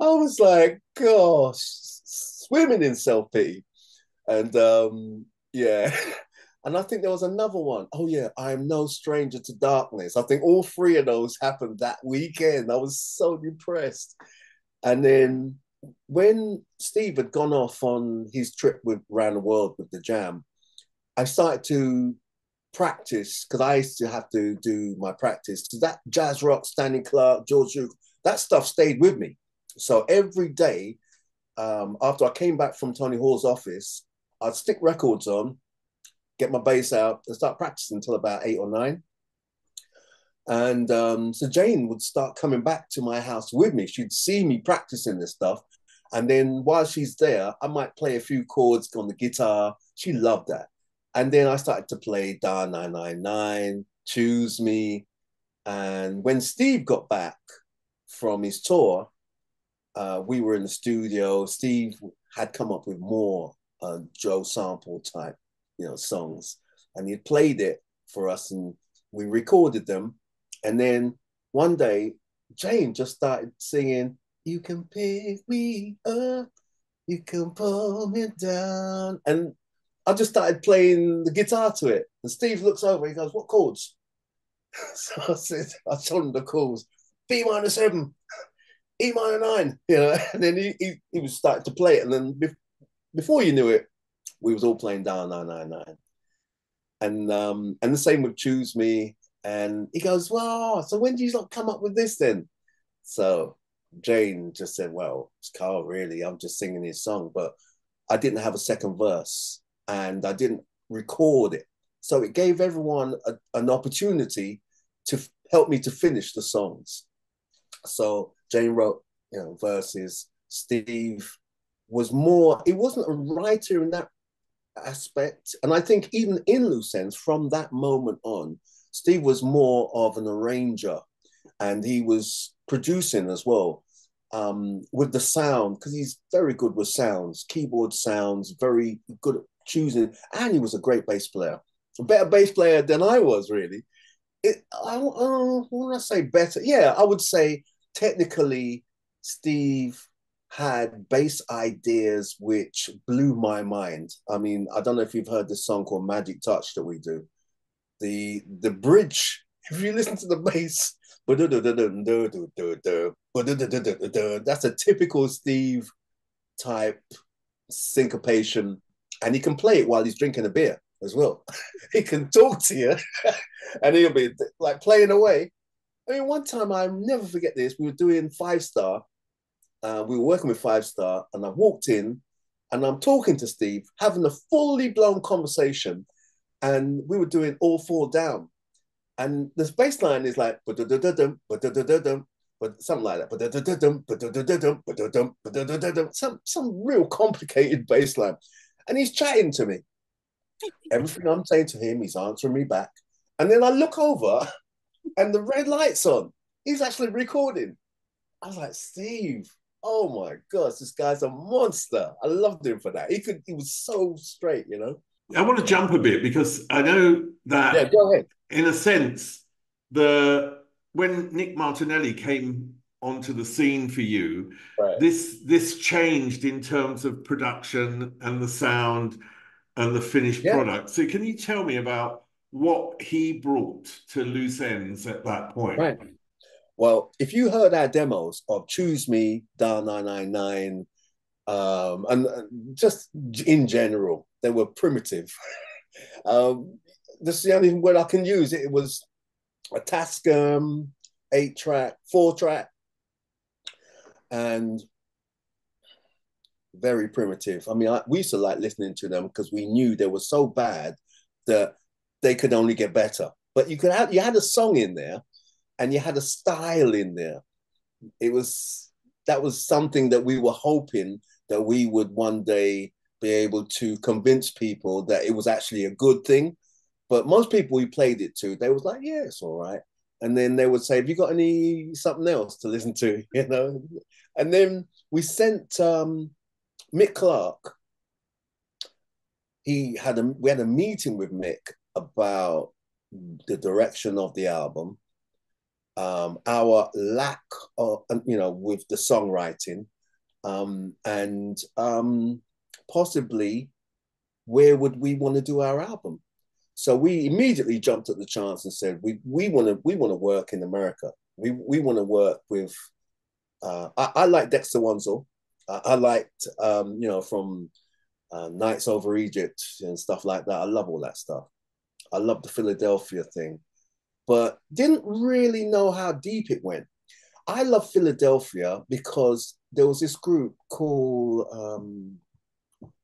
I was like, gosh, swimming in self-pity. And yeah. And I think there was another one. Oh, yeah, I am no stranger to darkness. I think all three of those happened that weekend. I was so depressed. And then when Steve had gone off on his trip around the world with the Jam, I started to practice because I used to have to do my practice. So that jazz rock, Stanley Clarke, George Duke, that stuff stayed with me. So every day after I came back from Tony Hall's office, I'd stick records on, get my bass out, and start practicing until about 8 or 9. And so Jane would start coming back to my house with me. She'd see me practicing this stuff. And then while she's there, I might play a few chords on the guitar. She loved that. And then I started to play Da 999, Choose Me. And when Steve got back from his tour, we were in the studio. Steve had come up with more Joe Sample type, you know, songs. And he played it for us and we recorded them. And then one day, Jane just started singing, you can pick me up, you can pull me down. And I just started playing the guitar to it. And Steve looks over, he goes, what chords? So I told him the chords, B minor 7, E minor 9, you know, and then he was starting to play it. And then before you knew it, we was all playing down 999. And the same with Choose Me. And he goes, well, so when do you not come up with this then? So Jane just said, well, it's Carl, really. I'm just singing his song. But I didn't have a second verse and I didn't record it. So it gave everyone an opportunity to help me to finish the songs. So Jane wrote, you know, verses. Steve was more, he wasn't a writer in that aspect. And I think even in Loose Ends, from that moment on, Steve was more of an arranger and he was producing as well with the sound, because he's very good with sounds, keyboard sounds, very good at choosing. And he was a great bass player, a better bass player than I was, really. When I say better, yeah, I would say technically Steve had bass ideas which blew my mind. I mean, I don't know if you've heard this song called Magic Touch that we do. The bridge, if you listen to the bass, that's a typical Steve type syncopation, and he can play it while he's drinking a beer as well. He can talk to you and he'll be like playing away. I mean, one time, I'll never forget this, we were doing 5-star, we were working with 5-star, and I walked in and I'm talking to Steve, having a fully blown conversation, and we were doing All Fall Down. And this bass line is like, but something like that. Some real complicated bass line. And he's chatting to me. Everything I'm saying to him, he's answering me back. And then I look over and the red light's on. He's actually recording. I was like, Steve, oh my gosh, this guy's a monster. I loved him for that. He was so straight, you know. I want to jump a bit because I know that, yeah, go ahead. In a sense, when Nick Martinelli came onto the scene for you, Right. this changed in terms of production and the sound and the finished Yeah. product. So can you tell me about what he brought to Loose Ends at that point? Right. Well, if you heard our demos of Choose Me, Dial 999, and just in general, they were primitive. This is the only word I can use. It was a Tascam 8-track, 4-track, and very primitive. I mean, we used to like listening to them because we knew they were so bad that they could only get better. But you had a song in there, and you had a style in there. That was something that we were hoping that we would one day be able to convince people that it was actually a good thing. But most people we played it to, they was like, yeah, it's all right. And then they would say, have you got something else to listen to? You know? And then we sent Mick Clark. We had a meeting with Mick about the direction of the album, our lack of, with the songwriting, and possibly where would we want to do our album. So we immediately jumped at the chance and said we want to work in America. We want to work with. I like Dexter Wansel. I liked from Nights Over Egypt and stuff like that. I love all that stuff. I love the Philadelphia thing, but didn't really know how deep it went. I love Philadelphia because there was this group called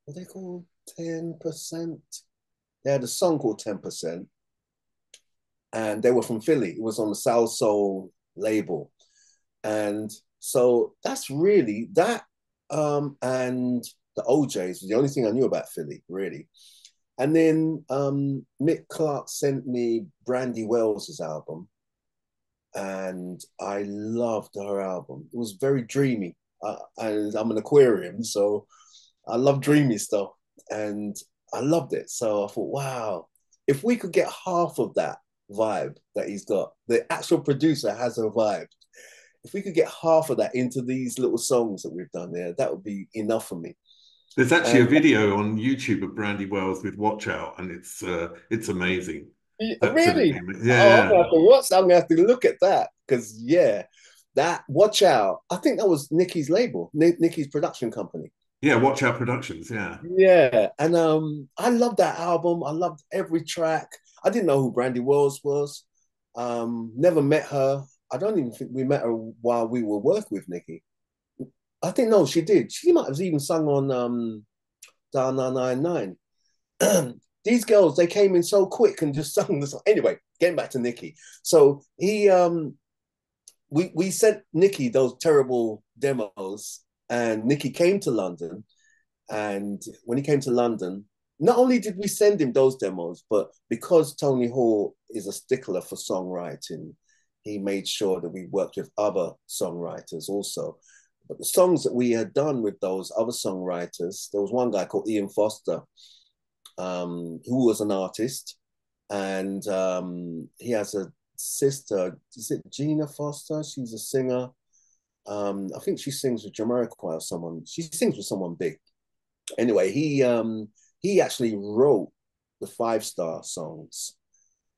what they called 10%. They had a song called 10%, and they were from Philly. It was on the South Soul label. And so that's really that. And the OJs was the only thing I knew about Philly, really. And then Mick Clark sent me Brandy Wells's album, and I loved her album. It was very dreamy, and I'm an Aquarian, so I love dreamy stuff, and I loved it. So I thought, wow, if we could get half of that vibe that he's got, the actual producer has a vibe. If we could get half of that into these little songs that we've done there, that would be enough for me. There's actually a And video on YouTube of Brandy Wells with Watch Out, and it's amazing. really, Absolutely, yeah, oh, I'm yeah. gonna have to watch. I'm gonna have to look at that because yeah, that Watch Out. I think that was Nicky's label, Nicky's production company. Yeah, Watch Out Productions, yeah. Yeah, and I loved that album. I loved every track. I didn't know who Brandy Wells was. Never met her. I don't even think we met her while we were working with Nicky. I think no, she did. She might have even sung on Dial 999. These girls, they came in so quick and just sung the song. Anyway, getting back to Nicky. So he we sent Nicky those terrible demos, and Nicky came to London. And when he came to London, not only did we send him those demos, but because Tony Hall is a stickler for songwriting, he made sure that we worked with other songwriters also. But the songs that we had done with those other songwriters, there was one guy called Ian Foster, who was an artist, and he has a sister. Is it Gina Foster? She's a singer. I think she sings with Jamiroquai or someone. She sings with someone big. Anyway, he actually wrote the 5 Star songs.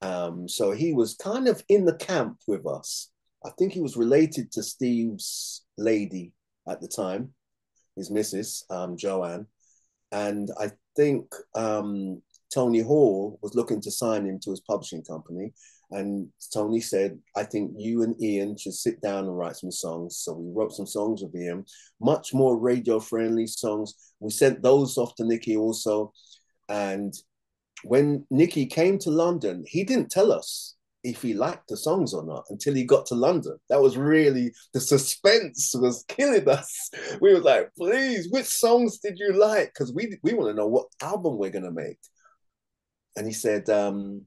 So he was kind of in the camp with us. I think he was related to Steve's lady at the time, his missus, Joanne. And I think Tony Hall was looking to sign him to his publishing company. And Tony said, I think you and Ian should sit down and write some songs. So we wrote some songs with him, much more radio-friendly songs. We sent those off to Nicky also. And when Nicky came to London, he didn't tell us if he liked the songs or not until he got to London. That was really, the suspense was killing us. We were like, please, which songs did you like? Because we want to know what album we're going to make. And he said, oh,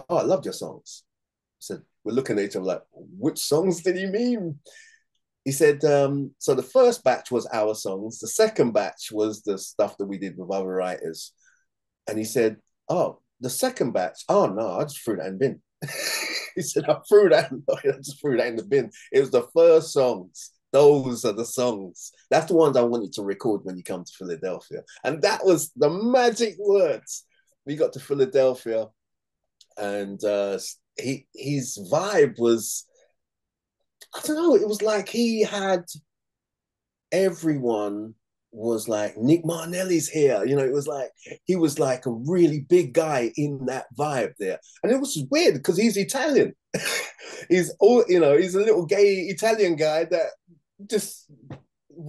I loved your songs. I said, we're looking at each other like, which songs did he mean? He said, so the first batch was our songs. The second batch was the stuff that we did with other writers. And he said, oh, the second batch, oh no, I just threw that in bin. He said, I threw that, I just threw that in the bin. It was the first songs. Those are the songs. That's the ones I want you to record when you come to Philadelphia. And that was the magic words. We got to Philadelphia, and his vibe was, I don't know, it was like he had everyone was like, Nick Martinelli's here. You know, it was like, he was like a really big guy in that vibe there. And it was weird because he's Italian. He's all, you know, he's a little gay Italian guy that just,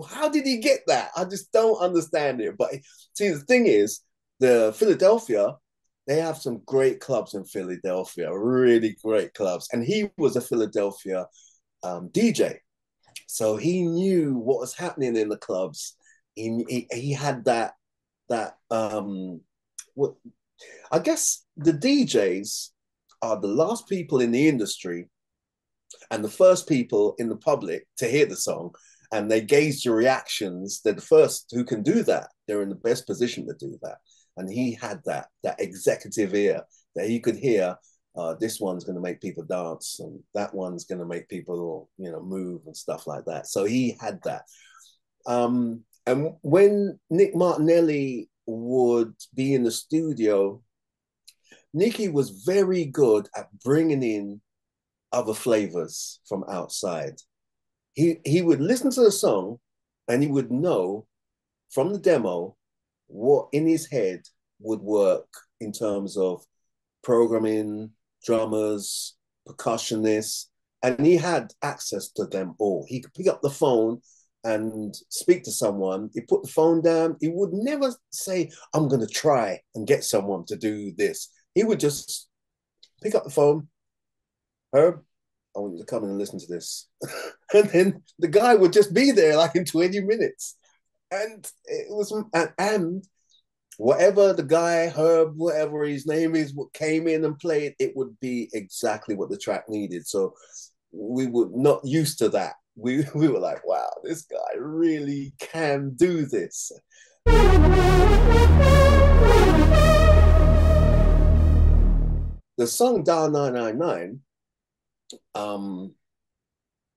how did he get that? I just don't understand it. But see, the thing is, the Philadelphia, they have some great clubs in Philadelphia, really great clubs. And he was a Philadelphia DJ. So he knew what was happening in the clubs. He had that what, I guess the DJs are the last people in the industry and the first people in the public to hear the song, and they gauge your reactions. They're the first who can do that. They're in the best position to do that. And he had that executive ear that he could hear, this one's going to make people dance, and that one's going to make people, you know, move and stuff like that. So he had that. And when Nick Martinelli would be in the studio, Nicky was very good at bringing in other flavors from outside. He would listen to the song and he would know from the demo what in his head would work in terms of programming, drummers, percussionists, and he had access to them all. He could pick up the phone and speak to someone. He put the phone down. He would never say, I'm going to try and get someone to do this. He would just pick up the phone. Herb, I want you to come in and listen to this. And then the guy would just be there like in 20 minutes. And it was, and whatever the guy, Herb, whatever his name is, what came in and played, it would be exactly what the track needed. So we were not used to that. We were like, wow, this guy really can do this. The song Dial 999,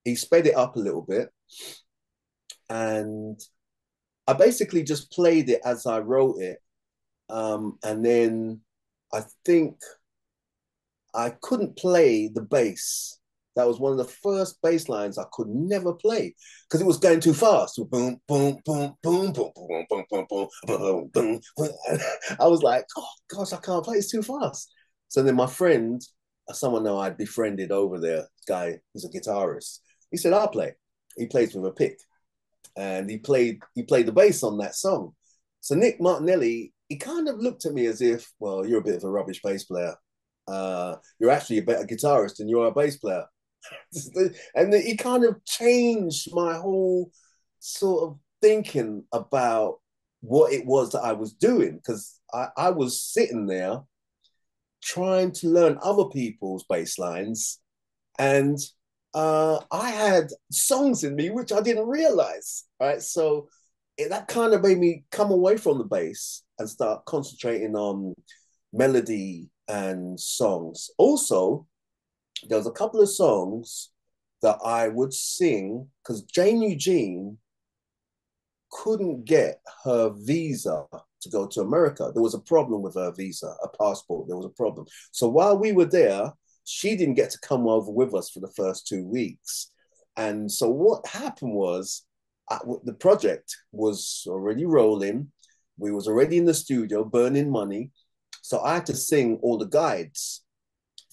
he sped it up a little bit, and I basically just played it as I wrote it. And then I think I couldn't play the bass. That was one of the first bass lines I could never play because it was going too fast. Boom, boom, boom, boom, boom, boom, boom, boom, boom, boom, boom. I was like, oh gosh, I can't play. It's too fast. So then my friend, someone that I'd befriended over there, guy who's a guitarist, he said, I'll play. He plays with a pick, and he played the bass on that song. So Nick Martinelli, he kind of looked at me as if, well, you're a bit of a rubbish bass player. You're actually a better guitarist than you are a bass player. And he kind of changed my whole sort of thinking about what it was that I was doing, because I was sitting there trying to learn other people's bass lines, and I had songs in me which I didn't realize, right? So that kind of made me come away from the bass and start concentrating on melody and songs. Also, there was a couple of songs that I would sing because Jane Eugene couldn't get her visa to go to America. There was a problem with her visa, a passport. There was a problem. So while we were there, she didn't get to come over with us for the first 2 weeks. And so what happened was, the project was already rolling. We was already in the studio burning money. So I had to sing all the guides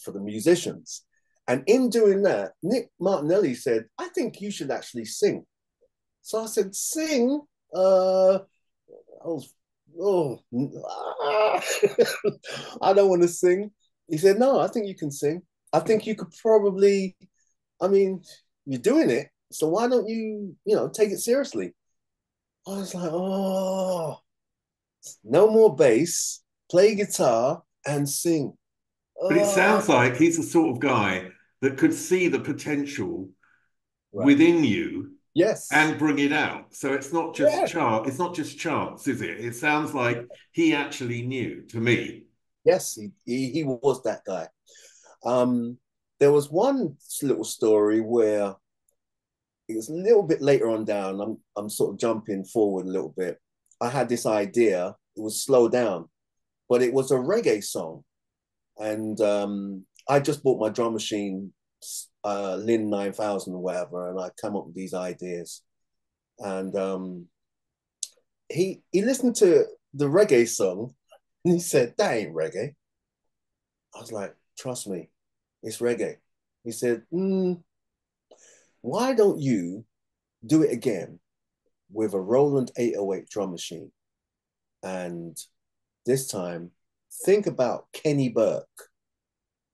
for the musicians. And in doing that, Nick Martinelli said, I think you should actually sing. So I said, sing? I don't want to sing. He said, no, I think you can sing. I think you could probably, I mean, you're doing it. So why don't you, take it seriously? I was like, oh, no more bass, play guitar and sing. But it sounds like he's the sort of guy that could see the potential within you, yes, and bring it out. So it's not just it's not just chance, is it? It sounds like he actually knew, to me. Yes, he was that guy. there was one little story where it was a little bit later on down. I'm sort of jumping forward a little bit. I had this idea. It was Slow Down, but it was a reggae song. And I just bought my drum machine, Lin 9000 or whatever, and I come up with these ideas. And he listened to the reggae song and he said, "That ain't reggae." I was like, "Trust me, it's reggae." He said, "Why don't you do it again with a Roland 808 drum machine? And this time, think about Kenny Burke.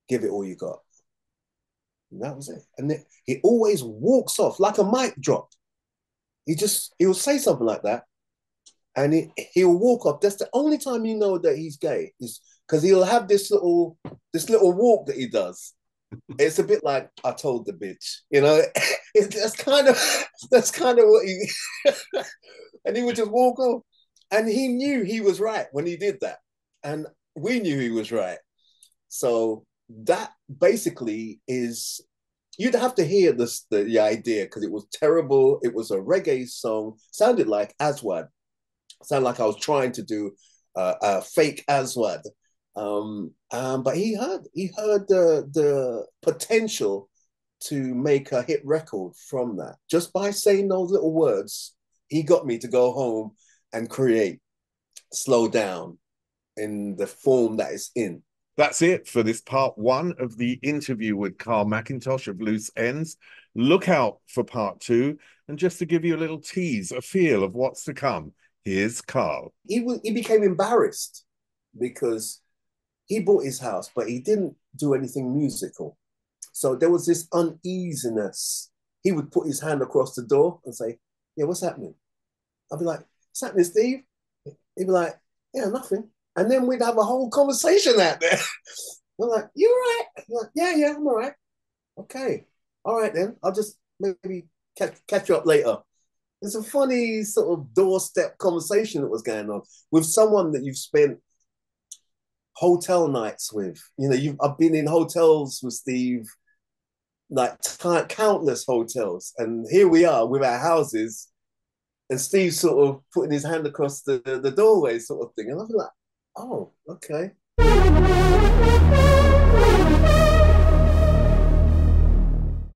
Give it all you got." And that was it. And he always walks off like a mic drop. He'll say something like that, and he'll walk off. That's the only time you know that he's gay, is because he'll have this little walk that he does. It's a bit like, "I told the bitch," you know. That's kind of what he. And he would just walk off, and he knew he was right when he did that, and we knew he was right. So that basically is, you'd have to hear the idea, because it was terrible. It was a reggae song, sounded like Aswad, sounded like I was trying to do a fake Aswad. But he heard the potential to make a hit record from that. Just by saying those little words, he got me to go home and create Slow Down in the form that it's in. That's it for this part one of the interview with Carl McIntosh of Loose Ends. Look out for part two. And just to give you a little tease, a feel of what's to come, here's Carl. He became embarrassed because he bought his house, but he didn't do anything musical. So there was this uneasiness. He would put his hand across the door and say, "Yeah, what's happening?" I'd be like, "What's happening, Steve?" He'd be like, "Yeah, nothing." And then we'd have a whole conversation out there. We're like, "You all right?" I'm like, yeah, I'm all right. Okay. All right, then. I'll just maybe catch you up later. It's a funny sort of doorstep conversation that was going on with someone that you've spent hotel nights with. You know, I've been in hotels with Steve, like countless hotels. And here we are with our houses, and Steve sort of putting his hand across the doorway sort of thing. And I'm like, "Oh, okay."